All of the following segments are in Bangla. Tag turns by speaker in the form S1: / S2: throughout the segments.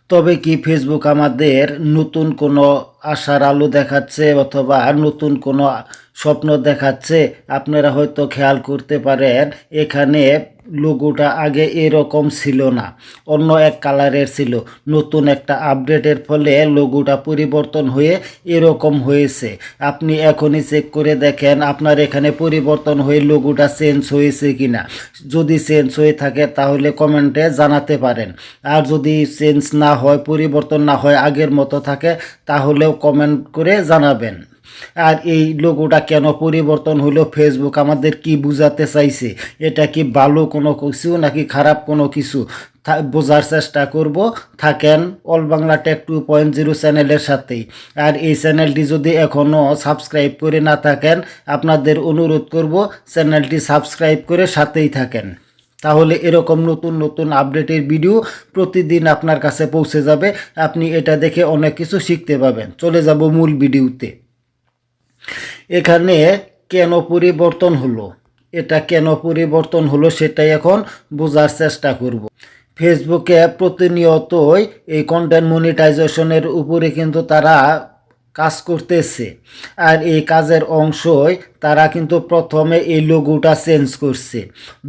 S1: তবে কি ফেসবুক আমাদের নতুন কোনো আশার আলো দেখাচ্ছে অথবা নতুন কোনো স্বপ্ন দেখাচ্ছে? আপনারা হয়তো খেয়াল করতে পারেন, এখানে লোগোটা আগে এরকম ছিল না, অন্য এক কালারের ছিল। নতুন একটা আপডেটের ফলে লোগোটা পরিবর্তন হয়ে এরকম হয়েছে। আপনি এখনই চেক করে দেখেন আপনার এখানে পরিবর্তন হয়ে লোগোটা চেঞ্জ হয়েছে কিনা। যদি চেঞ্জ হয়ে থাকে তাহলে কমেন্টে জানাতে পারেন, আর যদি চেঞ্জ না হয়, পরিবর্তন না হয়, আগের মতো থাকে, তাহলেও কমেন্ট করে জানাবেন। আর এই লোগোটা কেন পরিবর্তন হলো, ফেসবুক আমাদের কি বুঝাতে চাইছে? এটা কি ভালো কোনো কিছু নাকি খারাপ কোনো কিছু? বোঝার চেষ্টা করব। থাকেন অল বাংলা টেক 2.0 চ্যানেলের সাথেই। আর এই চ্যানেলটি যদি এখনও সাবস্ক্রাইব করে না থাকেন, আপনাদের অনুরোধ করব চ্যানেলটি সাবস্ক্রাইব করে সাথেই থাকেন। তাহলে এরকম নতুন নতুন আপডেটের ভিডিও প্রতিদিন আপনার কাছে পৌঁছে যাবে। আপনি এটা দেখে অনেক কিছু শিখতে পাবেন। চলে যাব মূল ভিডিওতে। এখানে কেন পরিবর্তন হলো, এটা কেন পরিবর্তন হলো সেটাই এখন বোঝার চেষ্টা করব। ফেসবুকে প্রতিনিয়তই এই কন্টেন্ট মনিটাইজেশনের উপরে কিন্তু তারা কাজ করতেছে। আর এই কাজের অংশই তারা কিন্তু প্রথমে এই লোগোটা চেঞ্জ করছে।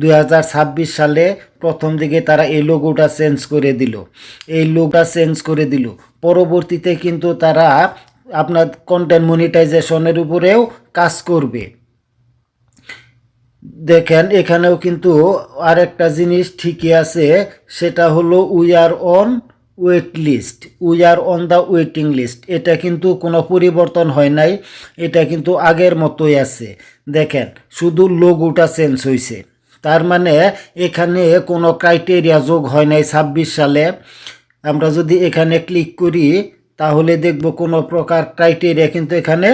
S1: 2026 সালে প্রথম দিকে তারা এই লোগোটা চেঞ্জ করে দিল। পরবর্তীতে কিন্তু তারা আপনার কন্টেন্ট মনিটাইজেশনের উপরেও কাজ করবে। দেখেন এখানেও কিন্তু আরেকটা জিনিস ঠিকই আছে, সেটা হলো we are on the waiting list. এটা কিন্তু কোনো পরিবর্তন হয় নাই, এটা কিন্তু আগের মতোই আছে। দেখেন শুধু লোগোটা চেঞ্জ হয়েছে, তার মানে এখানে কোনো ক্রাইটেরিয়া যোগ হয় নাই 26 সালে। আমরা যদি এখানে ক্লিক করি তাহলে দেখব কোনো প্রকার ক্রাইটেরিয়া কিন্তু এখানে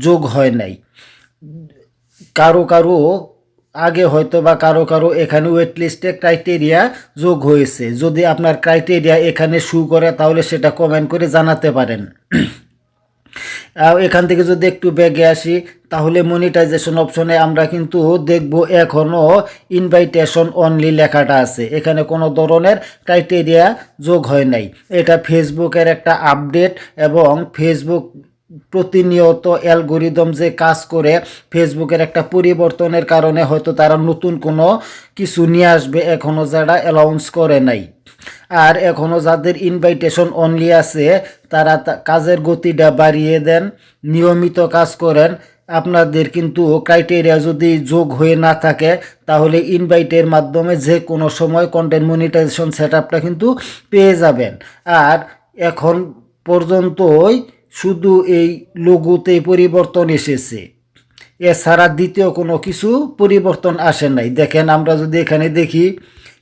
S1: যোগ হয় নাই। কারো কারো আগে হয়তো বা কারো এখানে ওয়েট লিস্টে ক্রাইটেরিয়া যোগ হয়েছে। যদি আপনার ক্রাইটেরিয়া এখানে শো করে তাহলে সেটা কমেন্ট করে জানাতে পারেন। এখান থেকে যদি একটু ব্যাগে আসি তাহলে মনিটাইজেশন অপশনে আমরা কিন্তু দেখব এখনও ইনভাইটেশন অনলি লেখাটা আছে, এখানে কোনো ধরনের ক্রাইটেরিয়া যোগ হয় নাই। এটা ফেসবুকের একটা আপডেট, এবং ফেসবুক প্রতিনিয়ত অ্যালগোরিদম যে কাজ করে, ফেসবুকের একটা পরিবর্তনের কারণে হয়তো তারা নতুন কোনো কিছু নিয়ে আসবে, এখনও যারা অ্যালাউন্স করে নাই। আর এখনও যাদের ইনভাইটেশন অনলি আছে তারা কাজের গতিটা বাড়িয়ে দেন, নিয়মিত কাজ করেন। আপনাদের কিন্তু ক্রাইটেরিয়া যদি যোগ হয়ে না থাকে তাহলে ইনভাইটের মাধ্যমে যে কোনো সময় কন্টেন্ট মনিটাইজেশন সেটআপটা কিন্তু পেয়ে যাবেন। আর এখন পর্যন্তই শুধু এই লোগোতেই পরিবর্তন এসেছে, এছাড়া দ্বিতীয় কোনো কিছু পরিবর্তন আসে নাই। দেখেন আমরা যদি এখানে দেখি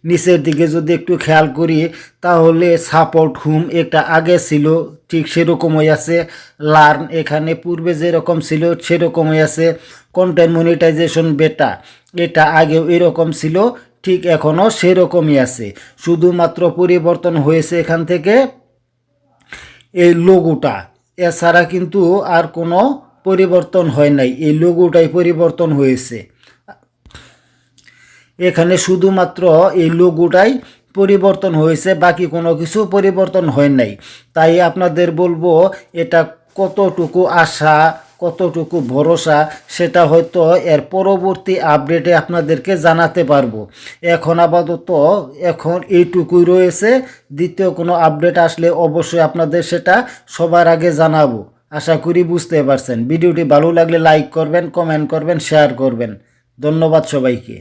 S1: নিচের দিকে যদি একটু খেয়াল করি তাহলে সাপোর্ট হুম এটা আগে ছিল, ঠিক সেরকমই আছে। লার্ন এখানে পূর্বে যেরকম ছিল সেরকমই আছে। কন্টেন্ট মনিটাইজেশন বেটা এটা আগেও এরকম ছিল, ঠিক এখনও সেরকমই আছে। শুধুমাত্র পরিবর্তন হয়েছে এখান থেকে এই লোগোটা, এছাড়া কিন্তু আর কোনো পরিবর্তন হয় নাই, এই লোগোটাই পরিবর্তন হয়েছে। এখানে শুধুমাত্র এই লোগোটাই পরিবর্তন হয়েছে, বাকি কোনো কিছু পরিবর্তন হয় নাই। তাই আপনাদের বলবো এটা কতটুকু আশা, কতটুকু ভরসা সেটা হয়তো এর পরবর্তী আপডেটে আপনাদেরকে জানাতে পারবো। এখন আপাতত এখন এইটুকুই রয়েছে। দ্বিতীয় কোনো আপডেট আসলে অবশ্যই আপনাদের সেটা সবার আগে জানাবো। আশা করি বুঝতে পারছেন। ভিডিওটি ভালো লাগলে লাইক করবেন, কমেন্ট করবেন, শেয়ার করবেন। ধন্যবাদ সবাইকে।